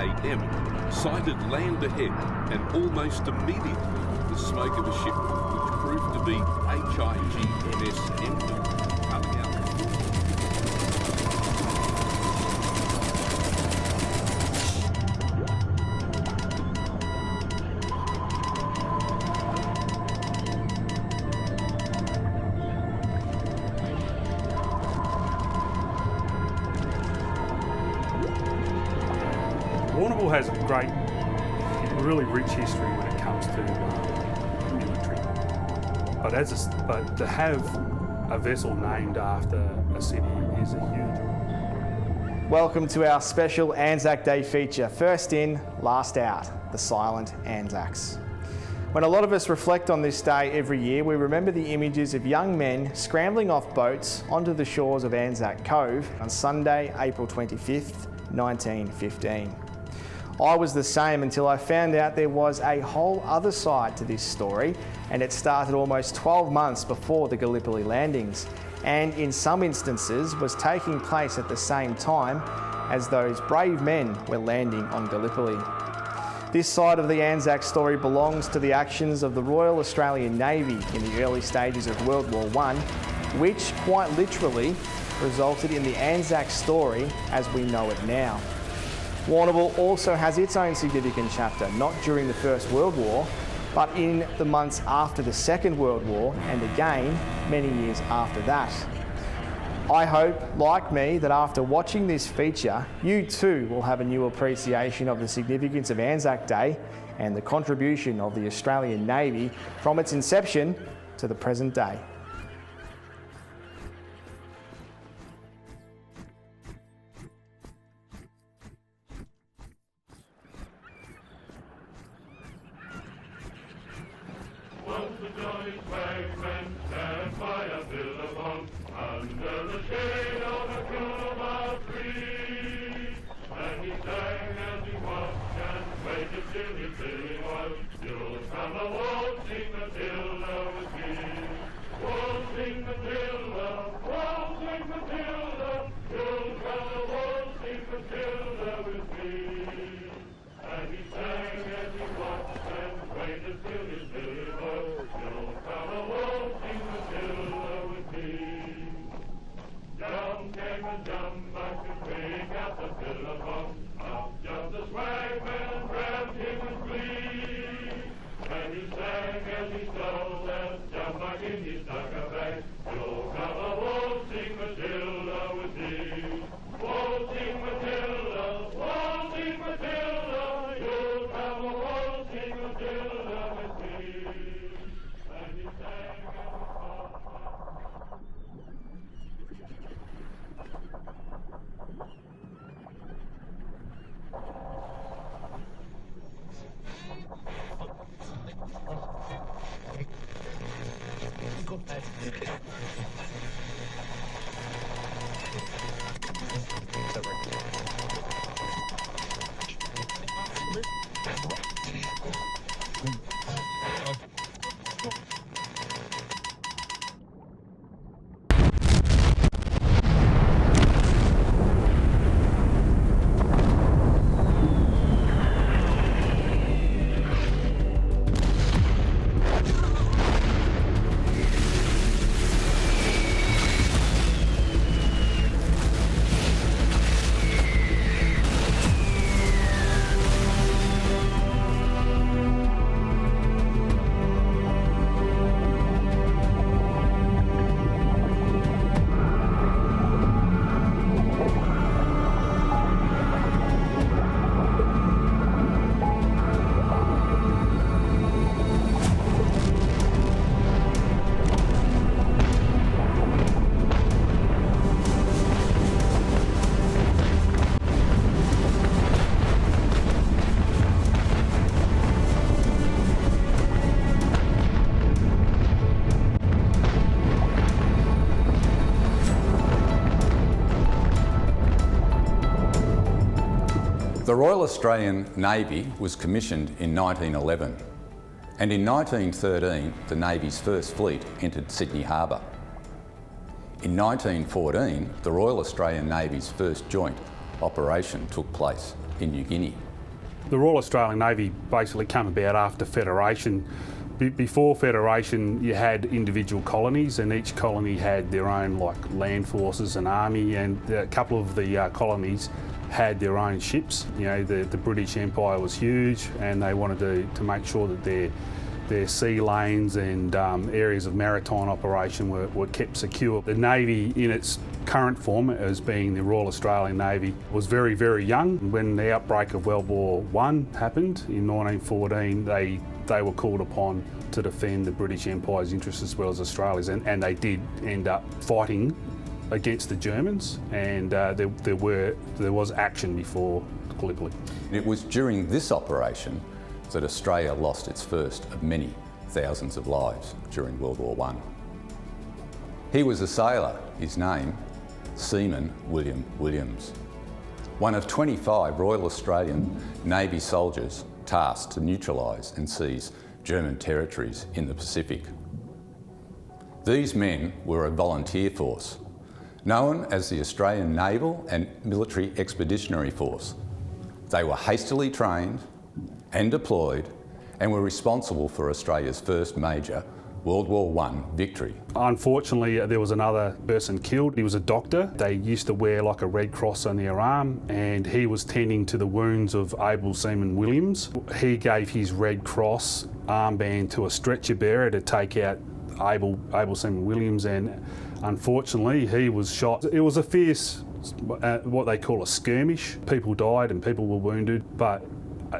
a.m. sighted land ahead, and almost immediately the smoke of a ship, which proved to be HIGNS Emden, coming out. Warrnambool has a great, really rich history when it comes to military. But to have a vessel named after a city is a huge. Welcome to our special Anzac Day feature. First in, last out, the silent Anzacs. When a lot of us reflect on this day every year, we remember the images of young men scrambling off boats onto the shores of ANZAC Cove on Sunday, April 25th, 1915. I was the same until I found out there was a whole other side to this story, and it started almost 12 months before the Gallipoli Landings, and in some instances was taking place at the same time as those brave men were landing on Gallipoli. This side of the ANZAC story belongs to the actions of the Royal Australian Navy in the early stages of World War I, which quite literally resulted in the ANZAC Story as we know it now. Warrnambool also has its own significant chapter, not during the First World War, but in the months after the Second World War, and again, many years after that. I hope, like me, that after watching this feature, you too will have a new appreciation of the significance of ANZAC Day and the contribution of the Australian Navy from its inception to the present day. The Royal Australian Navy was commissioned in 1911, and in 1913 the Navy's first fleet entered Sydney Harbour. In 1914 the Royal Australian Navy's first joint operation took place in New Guinea. The Royal Australian Navy basically came about after Federation. Before Federation, you had individual colonies, and each colony had their own land forces and army, and a couple of the colonies had their own ships. The British Empire was huge, and they wanted to make sure that their sea lanes and areas of maritime operation were kept secure. The Navy, in its current form as being the Royal Australian Navy, was very, very young. When the outbreak of World War I happened in 1914, they were called upon to defend the British Empire's interests as well as Australia's, and they did end up fighting against the Germans, and there was action before Gallipoli. It was during this operation that Australia lost its first of many thousands of lives during World War I. He was a sailor, his name, Seaman William Williams, one of 25 Royal Australian Navy soldiers tasked to neutralise and seize German territories in the Pacific. These men were a volunteer force, known as the Australian Naval and Military Expeditionary Force. They were hastily trained and deployed and were responsible for Australia's first major World War I victory. Unfortunately, there was another person killed. He was a doctor. They used to wear a red cross on their arm, and he was tending to the wounds of Able Seaman Williams. He gave his Red Cross armband to a stretcher bearer to take out Able Seaman Williams, and unfortunately he was shot. It was a fierce, what they call a skirmish. People died and people were wounded, but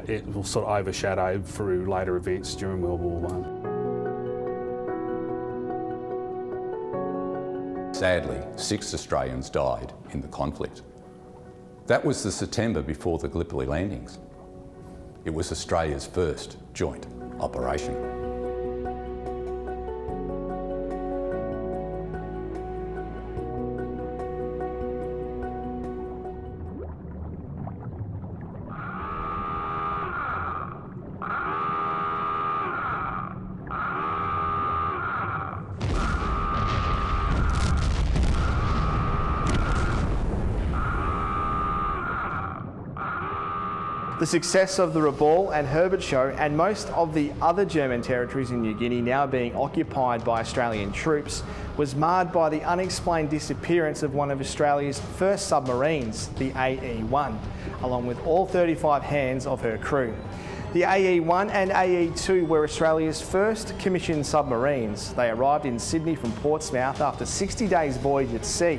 it was sort of overshadowed through later events during World War I. Sadly, 6 Australians died in the conflict. That was the September before the Gallipoli Landings. It was Australia's first joint operation. The success of the Warrnambool and Herbert Show and most of the other German territories in New Guinea now being occupied by Australian troops was marred by the unexplained disappearance of one of Australia's first submarines, the AE-1, along with all 35 hands of her crew. The AE-1 and AE-2 were Australia's first commissioned submarines. They arrived in Sydney from Portsmouth after 60 days voyage at sea,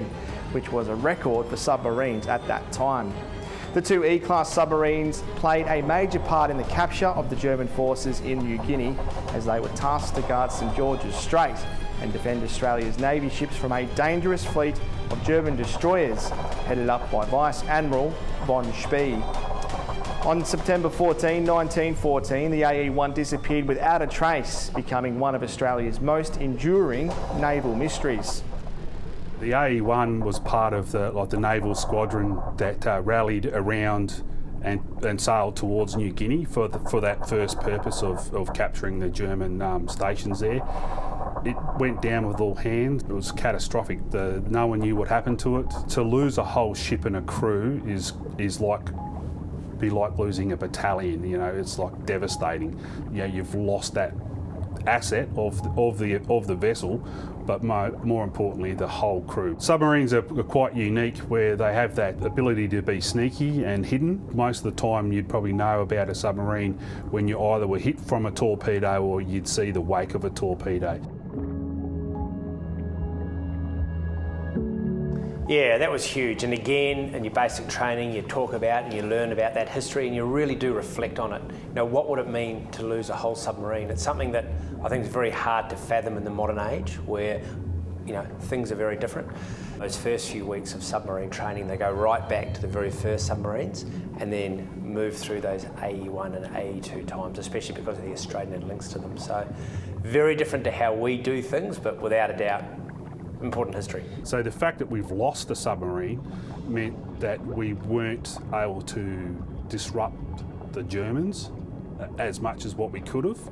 which was a record for submarines at that time. The two E-class submarines played a major part in the capture of the German forces in New Guinea, as they were tasked to guard St George's Strait and defend Australia's Navy ships from a dangerous fleet of German destroyers headed up by Vice Admiral von Spee. On September 14, 1914, the AE-1 disappeared without a trace, becoming one of Australia's most enduring naval mysteries. The AE-1 was part of the naval squadron that rallied around and sailed towards New Guinea for that first purpose of capturing the German stations there. It went down with all hands. It was catastrophic. No one knew what happened to it. To lose a whole ship and a crew is like losing a battalion. It's like devastating. You've lost that asset of the vessel, but more importantly, the whole crew. Submarines are quite unique where they have that ability to be sneaky and hidden. Most of the time you'd probably know about a submarine when you either were hit from a torpedo or you'd see the wake of a torpedo. Yeah, that was huge. And again, in your basic training, you talk about and you learn about that history and you really do reflect on it. What would it mean to lose a whole submarine? It's something that I think is very hard to fathom in the modern age where, things are very different. Those first few weeks of submarine training, they go right back to the very first submarines and then move through those AE-1 and AE-2 times, especially because of the Australian links to them. So very different to how we do things, but without a doubt, important history. So the fact that we've lost the submarine meant that we weren't able to disrupt the Germans as much as what we could have,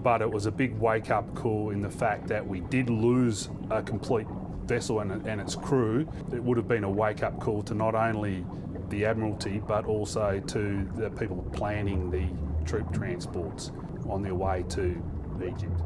but it was a big wake-up call in the fact that we did lose a complete vessel and its crew. It would have been a wake-up call to not only the Admiralty, but also to the people planning the troop transports on their way to Egypt.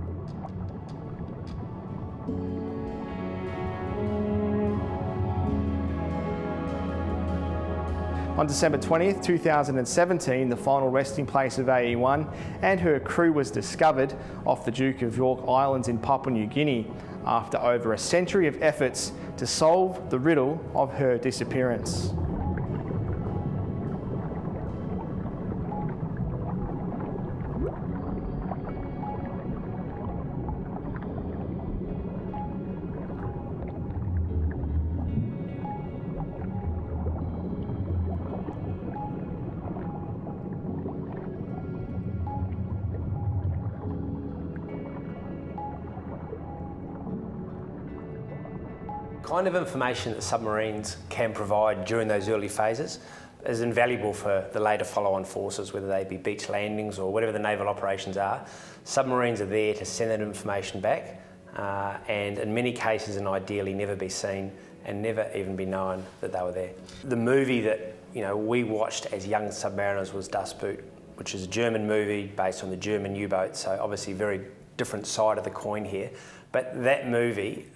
On December 20th, 2017, the final resting place of AE1 and her crew was discovered off the Duke of York Islands in Papua New Guinea after over a century of efforts to solve the riddle of her disappearance. Kind of information that submarines can provide during those early phases is invaluable for the later follow-on forces, whether they be beach landings or whatever the naval operations are. Submarines are there to send that information back and in many cases and ideally never be seen and never even be known that they were there. The movie that we watched as young submariners was Das Boot, which is a German movie based on the German U-boat, so obviously very different side of the coin here. But that movie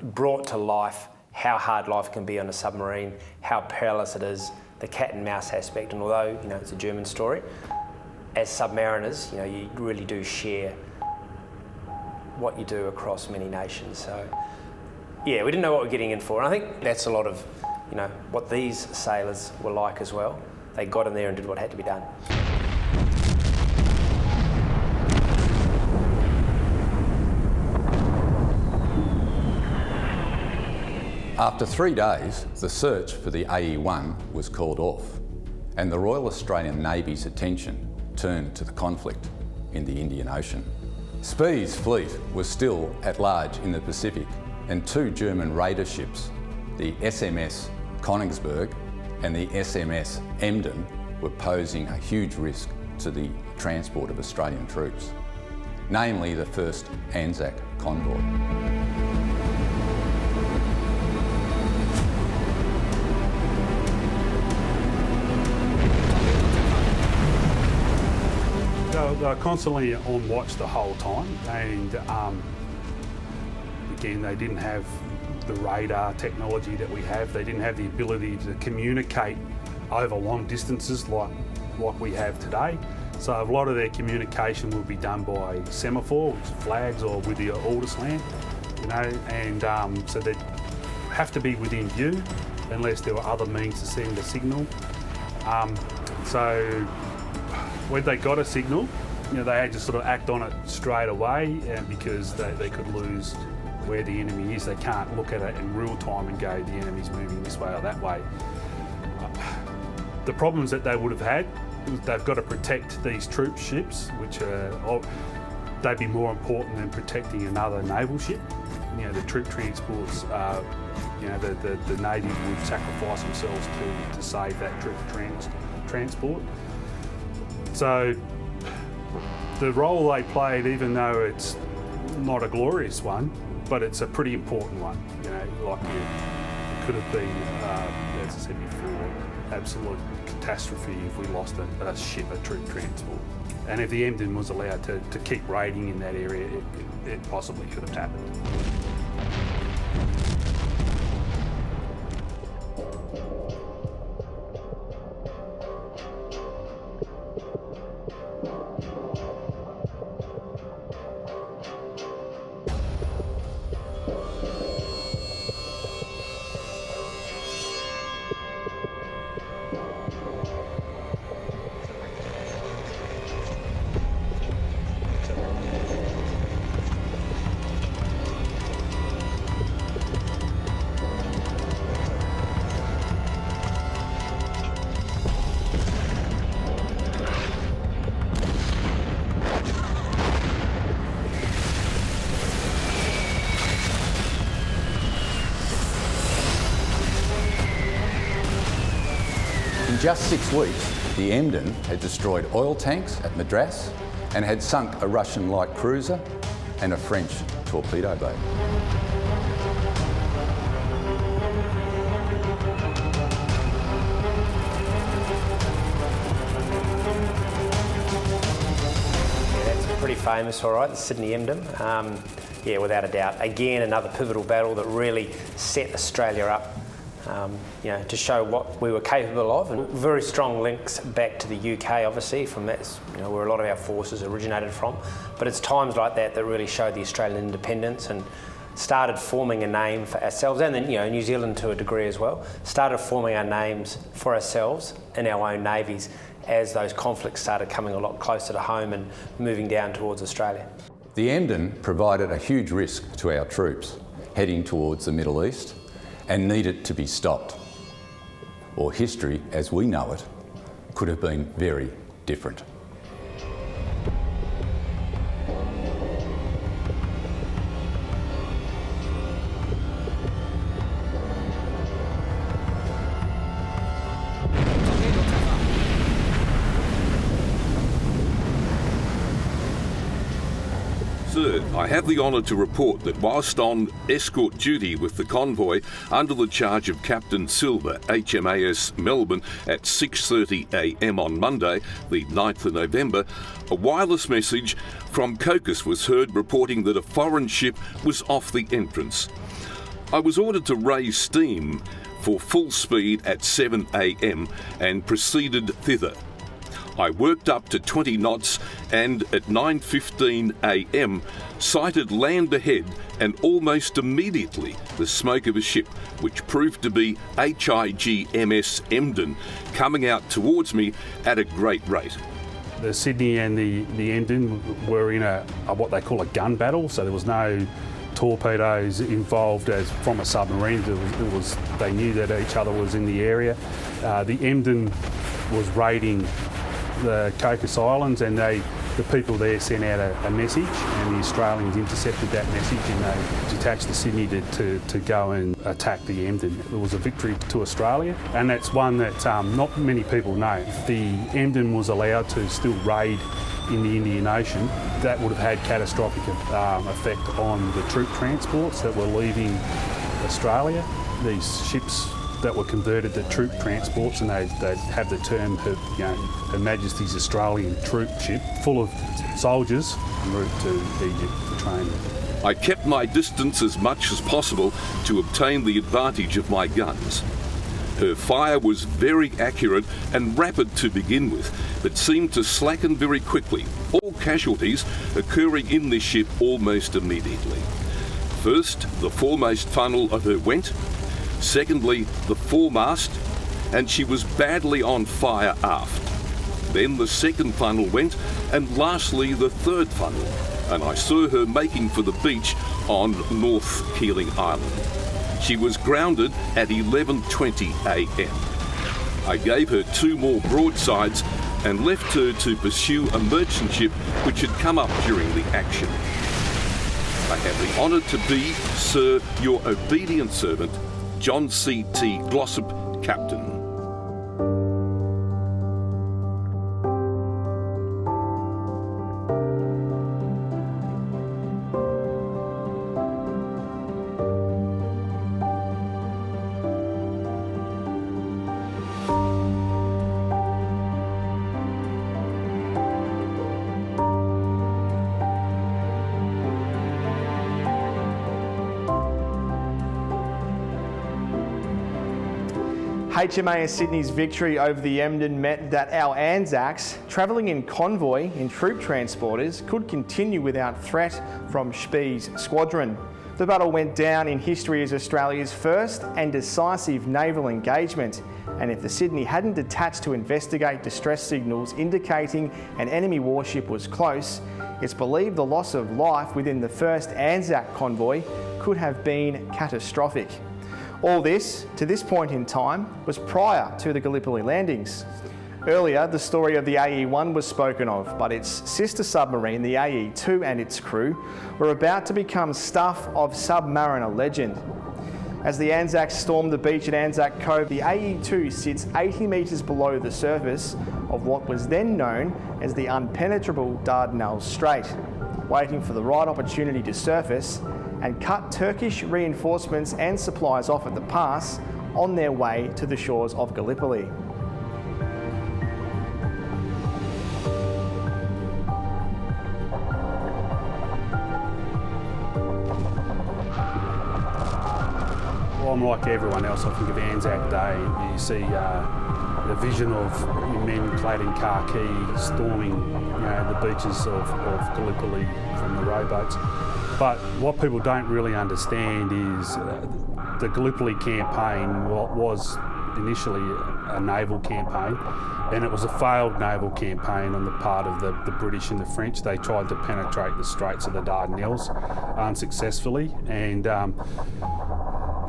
brought to life how hard life can be on a submarine, how perilous it is, the cat and mouse aspect. And although it's a German story, as submariners, you really do share what you do across many nations. So yeah, we didn't know what we were getting in for. And I think that's a lot of what these sailors were like as well. They got in there and did what had to be done. After 3 days, the search for the AE1 was called off, and the Royal Australian Navy's attention turned to the conflict in the Indian Ocean. Spee's fleet was still at large in the Pacific, and 2 German raider ships, the SMS Königsberg and the SMS Emden, were posing a huge risk to the transport of Australian troops, namely the first ANZAC convoy. They're constantly on watch the whole time, and again, they didn't have the radar technology that we have. They didn't have the ability to communicate over long distances like we have today. So a lot of their communication will be done by semaphore, which is flags, or with the Aldous lamp, and so they have to be within view unless there were other means to send a signal. So when they got a signal, they had to sort of act on it straight away, because they could lose where the enemy is. They can't look at it in real time and go, the enemy's moving this way or that way. The problems that they would have had, they've got to protect these troop ships, which they'd be more important than protecting another naval ship. The troop transports, the Navy would sacrifice themselves to save that troop transport. So the role they played, even though it's not a glorious one, but it's a pretty important one. It could have been, as I said before, absolute catastrophe if we lost a ship, a troop transport. And if the Emden was allowed to keep raiding in that area, it possibly could have happened. In just 6 weeks, the Emden had destroyed oil tanks at Madras and had sunk a Russian light cruiser and a French torpedo boat. pretty famous, all right, the Sydney Emden. Yeah, without a doubt. Again, another pivotal battle that really set Australia up, to show what we were capable of. And very strong links back to the UK, obviously, from that's where a lot of our forces originated from. But it's times like that that really showed the Australian independence and started forming a name for ourselves, and then New Zealand to a degree as well, started forming our names for ourselves in our own navies as those conflicts started coming a lot closer to home and moving down towards Australia. The Emden provided a huge risk to our troops heading towards the Middle East and needed to be stopped, or history as we know it could have been very different. Sir, I have the honour to report that whilst on escort duty with the convoy under the charge of Captain Silver, HMAS Melbourne, at 6:30 a.m. on Monday, the 9th of November, a wireless message from COCUS was heard reporting that a foreign ship was off the entrance. I was ordered to raise steam for full speed at 7 a.m. and proceeded thither. I worked up to 20 knots and at 9:15 a.m. sighted land ahead and almost immediately the smoke of a ship, which proved to be HIGMS Emden, coming out towards me at a great rate. The Sydney and the Emden were in a what they call a gun battle, so there was no torpedoes involved as from a submarine. They knew that each other was in the area. The Emden was raiding the Cocos Islands, and the people there sent out a message, and the Australians intercepted that message, and they detached the Sydney to go and attack the Emden. It was a victory to Australia, and that's one that not many people know. If the Emden was allowed to still raid in the Indian Ocean, that would have had catastrophic effect on the troop transports that were leaving Australia. These ships that were converted to troop transports, and they'd have the term Her Majesty's Australian troop ship, full of soldiers en route to Egypt for training. I kept my distance as much as possible to obtain the advantage of my guns. Her fire was very accurate and rapid to begin with, but seemed to slacken very quickly, all casualties occurring in this ship almost immediately. First, the foremost funnel of her went. Secondly, the foremast, and she was badly on fire aft. Then the second funnel went, and lastly the third funnel, and I saw her making for the beach on North Keeling Island. She was grounded at 11:20 a.m. I gave her 2 more broadsides and left her to pursue a merchant ship which had come up during the action. I have the honour to be, Sir, your obedient servant, John C.T. Glossop, Captain. HMAS Sydney's victory over the Emden meant that our ANZACs, travelling in convoy in troop transporters, could continue without threat from Spee's squadron. The battle went down in history as Australia's first and decisive naval engagement, and if the Sydney hadn't detached to investigate distress signals indicating an enemy warship was close, it's believed the loss of life within the first ANZAC convoy could have been catastrophic. All this, to this point in time, was prior to the Gallipoli Landings. Earlier, the story of the AE-1 was spoken of, but its sister submarine, the AE-2 and its crew, were about to become stuff of submariner legend. As the Anzacs stormed the beach at ANZAC Cove, the AE-2 sits 80 metres below the surface of what was then known as the unpenetrable Dardanelles Strait, waiting for the right opportunity to surface and cut Turkish reinforcements and supplies off at the pass on their way to the shores of Gallipoli. I'm like everyone else. I think of Anzac Day. You see the vision of men clad in khaki storming, the beaches of Gallipoli from the rowboats. But what people don't really understand is the Gallipoli campaign was initially a naval campaign, and it was a failed naval campaign on the part of the British and the French. They tried to penetrate the Straits of the Dardanelles unsuccessfully, and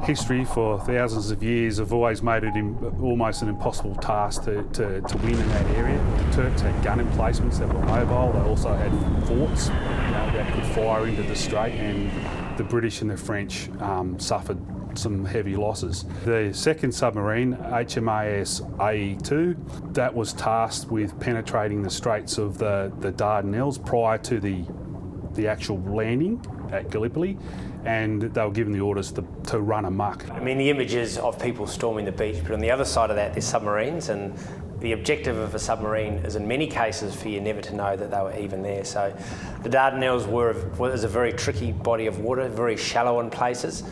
history for thousands of years have always made it almost an impossible task to win in that area. The Turks had gun emplacements that were mobile. They also had forts that could fire into the strait, and the British and the French suffered some heavy losses. The second submarine, HMAS AE2, that was tasked with penetrating the Straits of the Dardanelles prior to the actual landing at Gallipoli, and they were given the orders to run amok. I mean, the images of people storming the beach, but on the other side of that, there's submarines, and the objective of a submarine is in many cases for you never to know that they were even there. So the Dardanelles was a very tricky body of water, very shallow in places.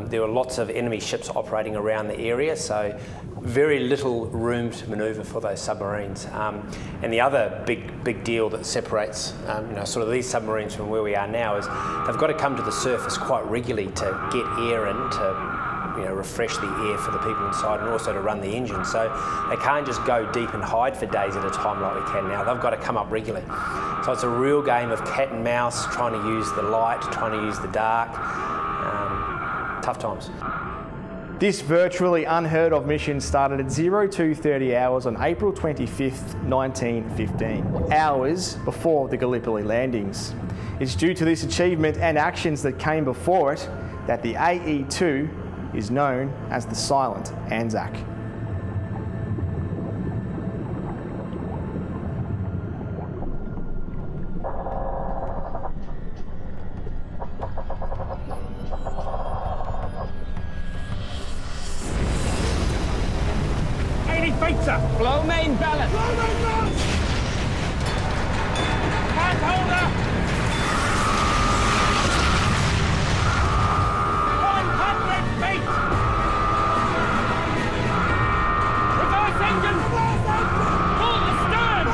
There were lots of enemy ships operating around the area, so very little room to manoeuvre for those submarines. And the other big deal that separates sort of these submarines from where we are now is they've got to come to the surface quite regularly to get air in, to refresh the air for the people inside, and also to run the engine. So they can't just go deep and hide for days at a time like we can now. They've got to come up regularly. So it's a real game of cat and mouse, trying to use the light, trying to use the dark. Tough times. This virtually unheard of mission started at 02:30 hours on April 25th, 1915, hours before the Gallipoli landings. It's due to this achievement and actions that came before it that the AE2 is known as the Silent ANZAC. Blow main ballast. Blow main ballast. Hand holder. 100 feet. Reverse engine. Full astern.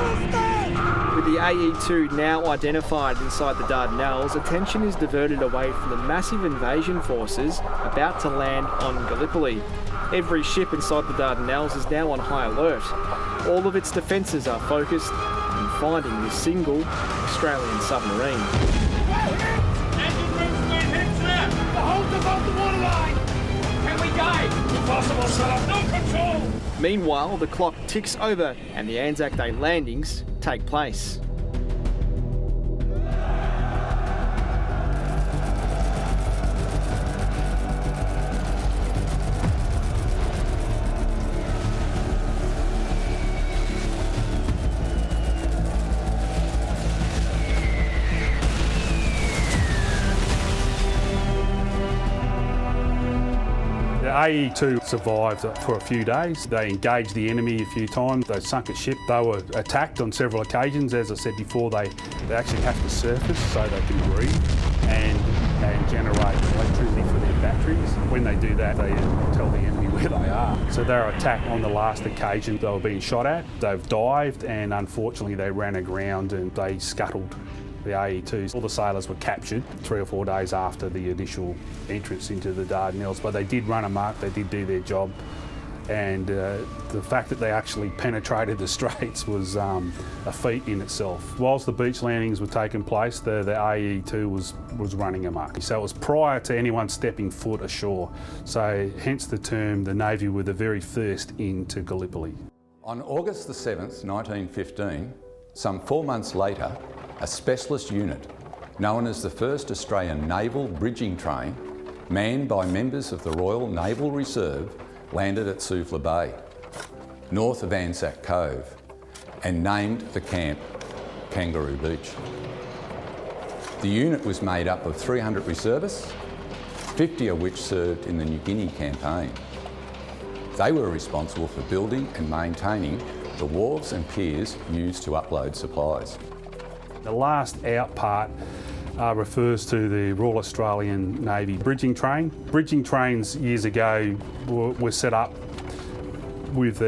With the AE2 now identified inside the Dardanelles, attention is diverted away from the massive invasion forces about to land on Gallipoli. Every ship inside the Dardanelles is now on high alert. All of its defences are focused on finding this single Australian submarine. Engine room's been hit, sir. The hole's above the waterline. Can we go? Impossible, sir. No control. Meanwhile, the clock ticks over and the Anzac Day landings take place. The AE2 survived for a few days. They engaged the enemy a few times. They sunk a ship. They were attacked on several occasions. As I said before, they actually have to surface so they can breathe and generate electricity for their batteries. When they do that, they tell the enemy where they are. So they were attacked on the last occasion they were being shot at. They've dived, and unfortunately they ran aground and they scuttled the AE2s. All the sailors were captured 3 or 4 days after the initial entrance into the Dardanelles, but they did run amok, they did do their job, and the fact that they actually penetrated the straits was a feat in itself. Whilst the beach landings were taking place, the AE2 was running amok. So it was prior to anyone stepping foot ashore, so hence the term the Navy were the very first into Gallipoli. On August the 7th, 1915, some 4 months later, a specialist unit, known as the 1st Australian Naval Bridging Train, manned by members of the Royal Naval Reserve, landed at Suvla Bay, north of ANZAC Cove, and named the camp Kangaroo Beach. The unit was made up of 300 reservists, 50 of which served in the New Guinea campaign. They were responsible for building and maintaining the wharves and piers used to upload supplies. The last out part refers to the Royal Australian Navy bridging train. Bridging trains years ago were set up with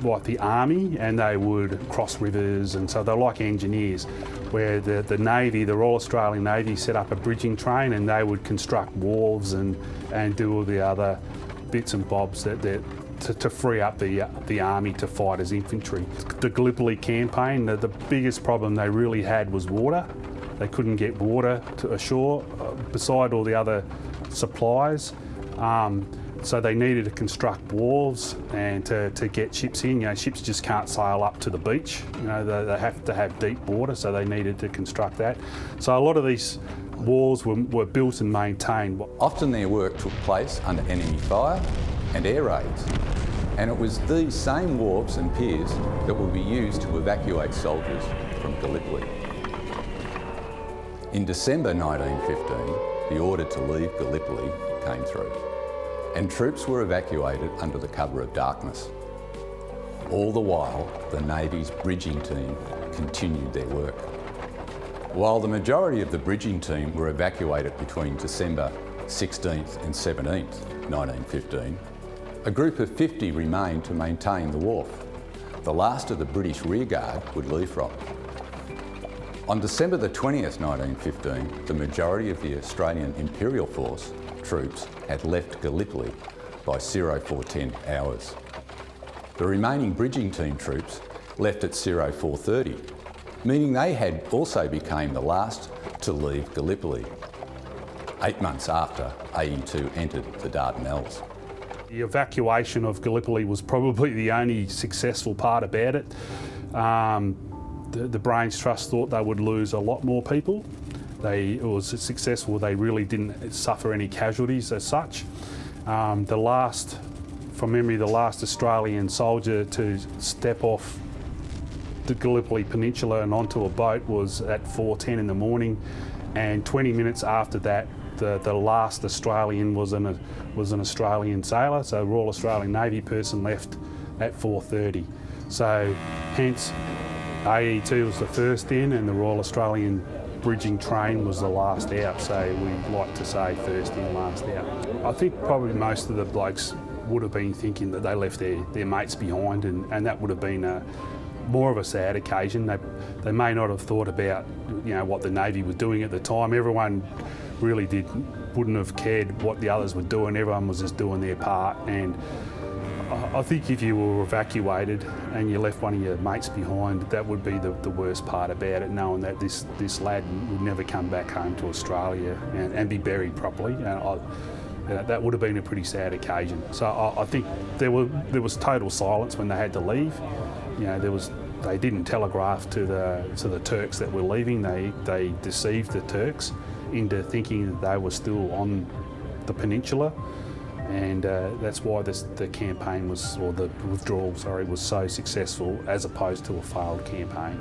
like the army, and they would cross rivers, and so they're like engineers, where the Navy, the Royal Australian Navy, set up a bridging train, and they would construct wharves and do all the other bits and bobs to free up the army to fight as infantry. The Gallipoli campaign, the biggest problem they really had was water. They couldn't get water to ashore, beside all the other supplies. So they needed to construct wharves and to get ships in. You know, ships just can't sail up to the beach. You know, they have to have deep water, so they needed to construct that. So a lot of these wharves were built and maintained. Often their work took place under enemy fire and air raids. And it was these same wharves and piers that would be used to evacuate soldiers from Gallipoli. In December 1915, the order to leave Gallipoli came through, and troops were evacuated under the cover of darkness. All the while, the Navy's bridging team continued their work. While the majority of the bridging team were evacuated between December 16th and 17th, 1915, a group of 50 remained to maintain the wharf. The last of the British rearguard would leave from. On December the 20th, 1915, the majority of the Australian Imperial Force troops had left Gallipoli by 0410 hours. The remaining bridging team troops left at 0430, meaning they had also become the last to leave Gallipoli, 8 months after AE2 entered the Dardanelles. The evacuation of Gallipoli was probably the only successful part about it. The Brains Trust thought they would lose a lot more people. It was successful. They really didn't suffer any casualties as such. From memory, the last Australian soldier to step off the Gallipoli Peninsula and onto a boat was at 4:10 in the morning, and 20 minutes after that, the last Australian was an Australian sailor, so Royal Australian Navy person left at 4:30. So hence AE2 was the first in, and the Royal Australian bridging train was the last out, so we like to say first in, last out. I think probably most of the blokes would have been thinking that they left their mates behind, and that would have been more of a sad occasion. They may not have thought about, you know, what the Navy was doing at the time. Everyone really wouldn't have cared what the others were doing. Everyone was just doing their part, and I think if you were evacuated and you left one of your mates behind, that would be the worst part about it, knowing that this lad would never come back home to Australia and be buried properly. That would have been a pretty sad occasion. So I think there was total silence when they had to leave. You know, they didn't telegraph to the Turks that were leaving. They deceived the Turks into thinking that they were still on the peninsula. And that's why the campaign the withdrawal, was so successful as opposed to a failed campaign.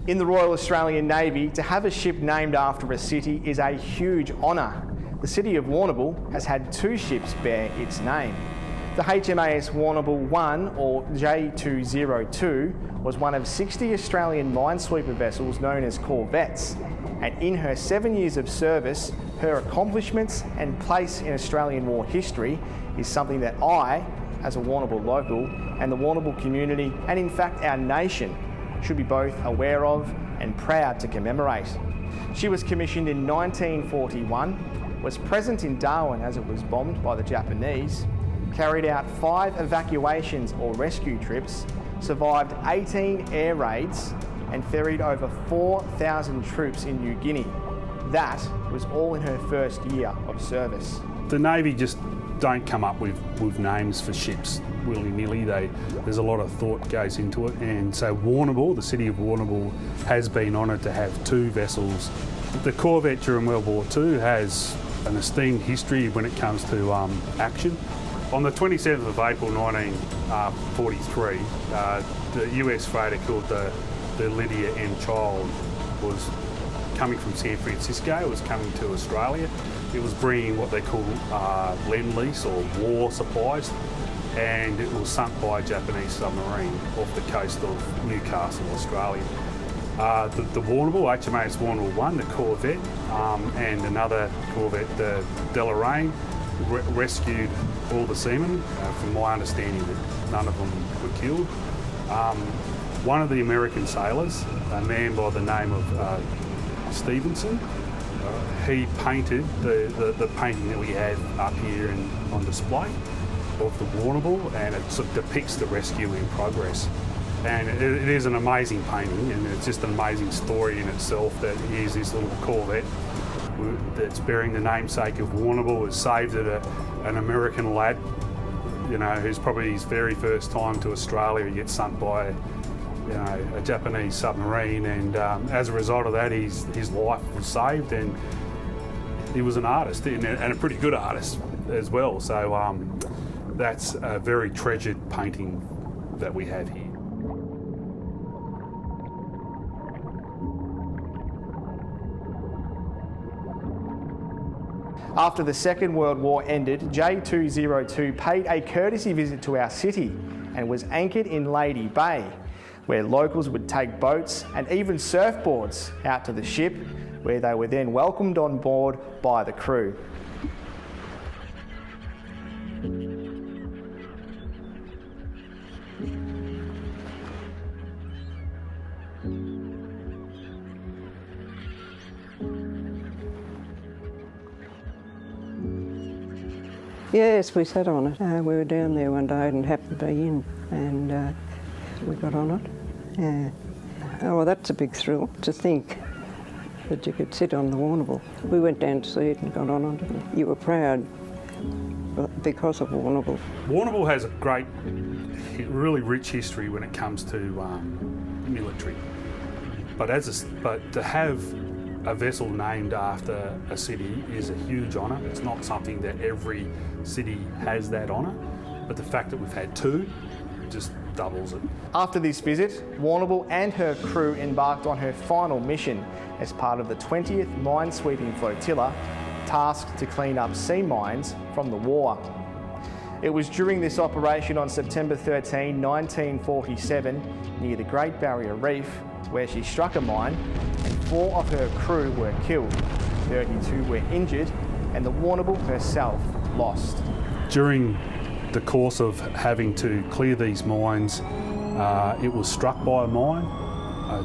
In the Royal Australian Navy, to have a ship named after a city is a huge honour. The city of Warrnambool has had 2 ships bear its name. The HMAS Warrnambool 1, or J202, was one of 60 Australian minesweeper vessels known as corvettes, and in her 7 years of service, her accomplishments and place in Australian war history is something that I, as a Warrnambool local, and the Warrnambool community, and in fact our nation, should be both aware of and proud to commemorate. She was commissioned in 1941, was present in Darwin as it was bombed by the Japanese, carried out 5 evacuations or rescue trips, survived 18 air raids, and ferried over 4,000 troops in New Guinea. That was all in her first year of service. The Navy just don't come up with names for ships willy-nilly. There's a lot of thought goes into it, and so Warrnambool, the city of Warrnambool, has been honoured to have 2 vessels. The Corvette during World War II has an esteemed history when it comes to action. On the 27th of April 1943, the US freighter called the Lydia M. Child was coming from San Francisco. It was coming to Australia. It was bringing what they call lend-lease or war supplies, and it was sunk by a Japanese submarine off the coast of Newcastle, Australia. The Warrnambool, HMAS Warrnambool 1, the Corvette, and another Corvette, the Deloraine, rescued all the seamen. From my understanding, that none of them were killed. One of the American sailors, a man by the name of Stevenson, he painted the painting that we have up here on display of the Warrnambool, and it sort of depicts the rescue in progress. And it is an amazing painting, and it's just an amazing story in itself, that here's this little Corvette that's bearing the namesake of Warrnambool, has saved an American lad, you know, who's probably his very first time to Australia. He gets sunk by a Japanese submarine, and as a result of that, his life was saved, and he was an artist, and a pretty good artist as well. So that's a very treasured painting that we have here. After the Second World War ended, J202 paid a courtesy visit to our city and was anchored in Lady Bay, where locals would take boats and even surfboards out to the ship, where they were then welcomed on board by the crew. Yes, we sat on it. We were down there one day and happened to be in, and we got on it. Yeah. Oh, well, that's a big thrill to think that you could sit on the Warrnambool. We went down to see it and got on it. You were proud because of Warrnambool. Warrnambool has a great, really rich history when it comes to military. But to have a vessel named after a city is a huge honour. It's not something that every city has that honour, but the fact that we've had 2 just doubles it. After this visit, Warrnambool and her crew embarked on her final mission as part of the 20th Minesweeping Flotilla, tasked to clean up sea mines from the war. It was during this operation on September 13, 1947, near the Great Barrier Reef, where she struck a mine, and 4 of her crew were killed, 32 were injured, and the Warrnambool herself lost. During the course of having to clear these mines, it was struck by a mine.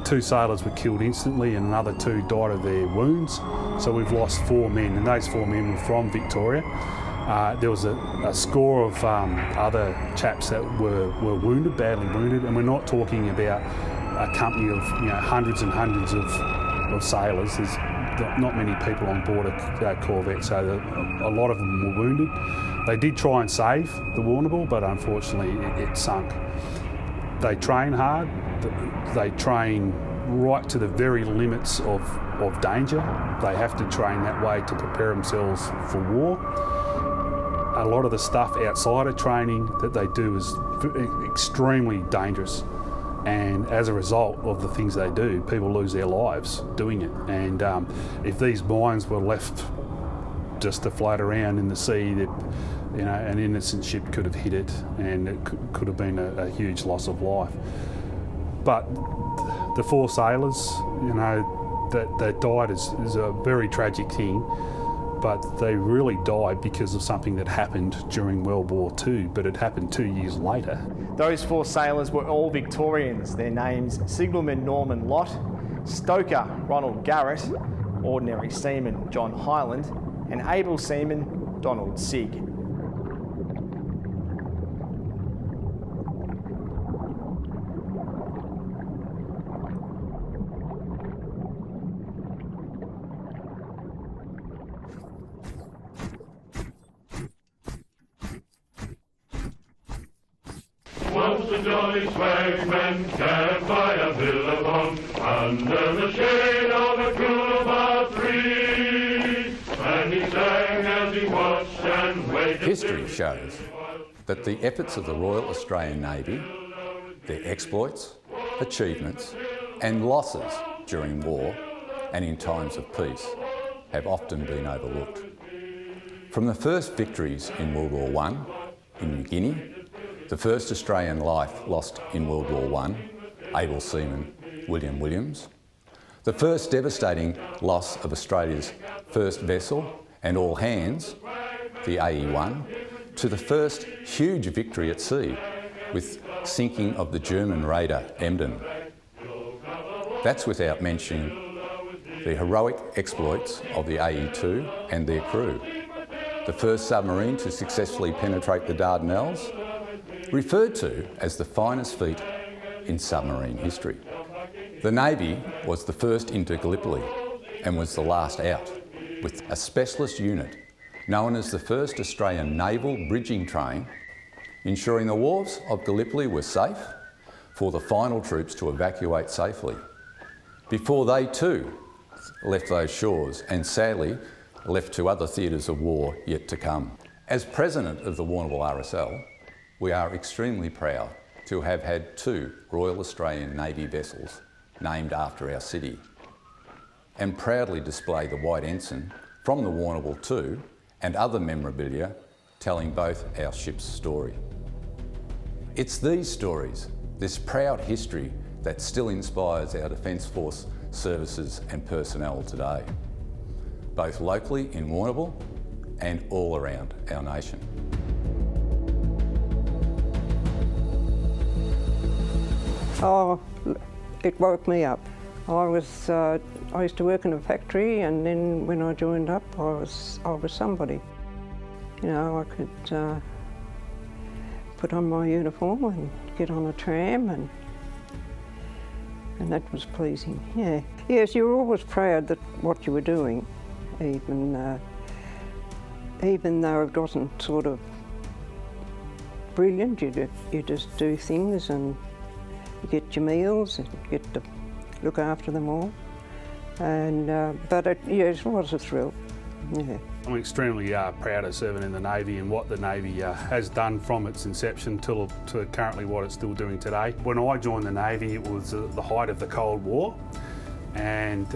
2 sailors were killed instantly, and another 2 died of their wounds. So we've lost 4 men, and those 4 men were from Victoria. There was a score of other chaps that were wounded, badly wounded, and we're not talking about a company of hundreds and hundreds of sailors. There's not many people on board a Corvette, so a lot of them were wounded. They did try and save the Warrnambool, but unfortunately it sunk. They train hard. They train right to the very limits of danger. They have to train that way to prepare themselves for war. A lot of the stuff outside of training that they do is extremely dangerous. And as a result of the things they do, people lose their lives doing it. And if these mines were left just to float around in the sea, that an innocent ship could have hit it, and it could have been a huge loss of life. But the 4 sailors, that died is a very tragic thing. but they really died because of something that happened during World War II, but it happened 2 years later. Those 4 sailors were all Victorians. Their names: Signalman Norman Lott, Stoker Ronald Garrett, Ordinary Seaman John Hyland, and Able Seaman Donald Sigg. Once the jolly swagsmen camped by a billabong under the shade of a coolabah tree, and he sang as he watched and waited. History shows that the efforts of the Royal Australian Navy, their exploits, achievements and losses during war and in times of peace have often been overlooked. From the first victories in World War I in New Guinea, the first Australian life lost in World War I, able seaman William Williams, the first devastating loss of Australia's first vessel and all hands, the AE1, to the first huge victory at sea with sinking of the German raider Emden. That's without mentioning the heroic exploits of the AE2 and their crew, the first submarine to successfully penetrate the Dardanelles, referred to as the finest feat in submarine history. The Navy was the first into Gallipoli and was the last out, with a specialist unit known as the first Australian Naval Bridging Train, ensuring the wharves of Gallipoli were safe for the final troops to evacuate safely, before they too left those shores and sadly left to other theatres of war yet to come. As President of the Warrnambool RSL, we are extremely proud to have had 2 Royal Australian Navy vessels named after our city, and proudly display the white ensign from the Warrnambool too and other memorabilia telling both our ships' story. It's these stories, this proud history, that still inspires our Defence Force services and personnel today, both locally in Warrnambool and all around our nation. Oh, it woke me up. I used to work in a factory, and then when I joined up, I was somebody. You know, I could put on my uniform and get on a tram, and that was pleasing. Yeah. Yes, you were always proud that what you were doing, even though it wasn't sort of brilliant. You just do things and you get your meals and you get to look after them all. And but it was a thrill. Yeah. I'm extremely proud of serving in the Navy and what the Navy has done from its inception to currently what it's still doing today. When I joined the Navy, it was the height of the Cold War, and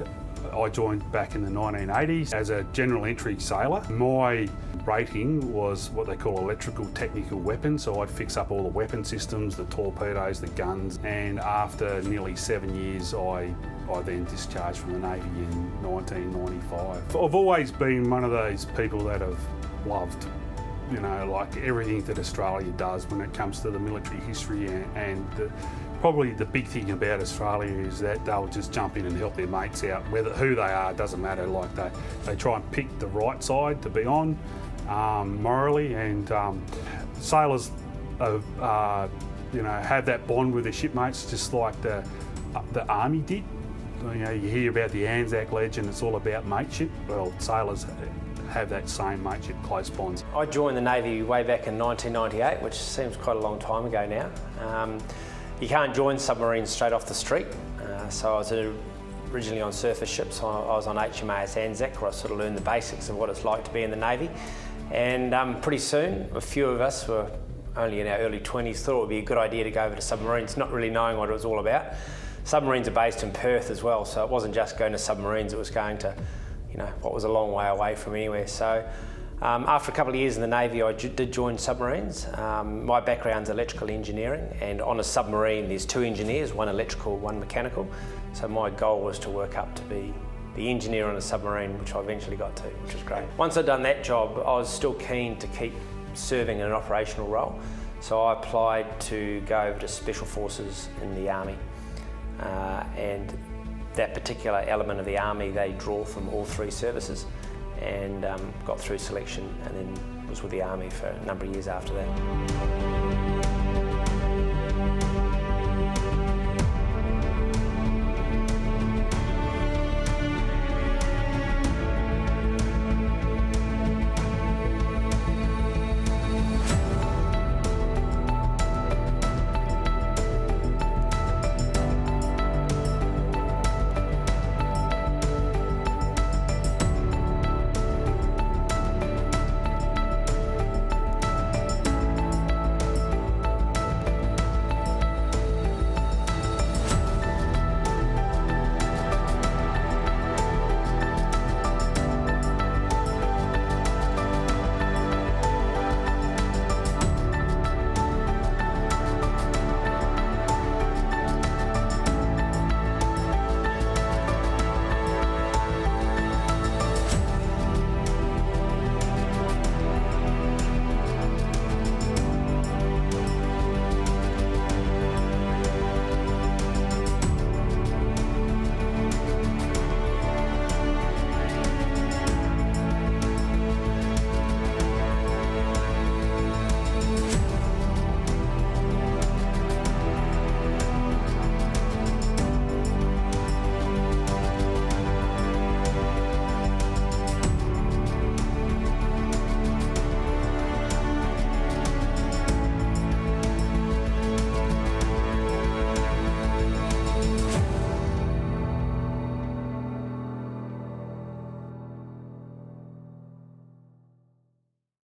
I joined back in the 1980s as a general entry sailor. My rating was what they call electrical technical weapons, so I'd fix up all the weapon systems, the torpedoes, the guns, and after nearly 7 years I then discharged from the Navy in 1995. I've always been one of those people that have loved, you know, like everything that Australia does when it comes to the military history, and probably the big thing about Australia is that they'll just jump in and help their mates out, who they are, doesn't matter. Like they try and pick the right side to be on morally, and sailors have that bond with their shipmates just like the Army did. You know, you hear about the ANZAC legend, it's all about mateship. Well, sailors have that same mateship, close bonds. I joined the Navy way back in 1998, which seems quite a long time ago now. You can't join submarines straight off the street, so I was originally on surface ships. I was on HMAS ANZAC, where I sort of learned the basics of what it's like to be in the Navy. And pretty soon, a few of us were only in our early 20s, thought it would be a good idea to go over to submarines, not really knowing what it was all about. Submarines are based in Perth as well, so it wasn't just going to submarines, it was going to, you know, what was a long way away from anywhere. So after a couple of years in the Navy, I did join submarines. My background's electrical engineering, and on a submarine there's 2 engineers, one electrical, one mechanical. So my goal was to work up to be the engineer on a submarine, which I eventually got to, which was great. Once I'd done that job, I was still keen to keep serving in an operational role, so I applied to go over to Special Forces in the Army. And that particular element of the Army, they draw from all 3 services, and got through selection, and then was with the Army for a number of years after that.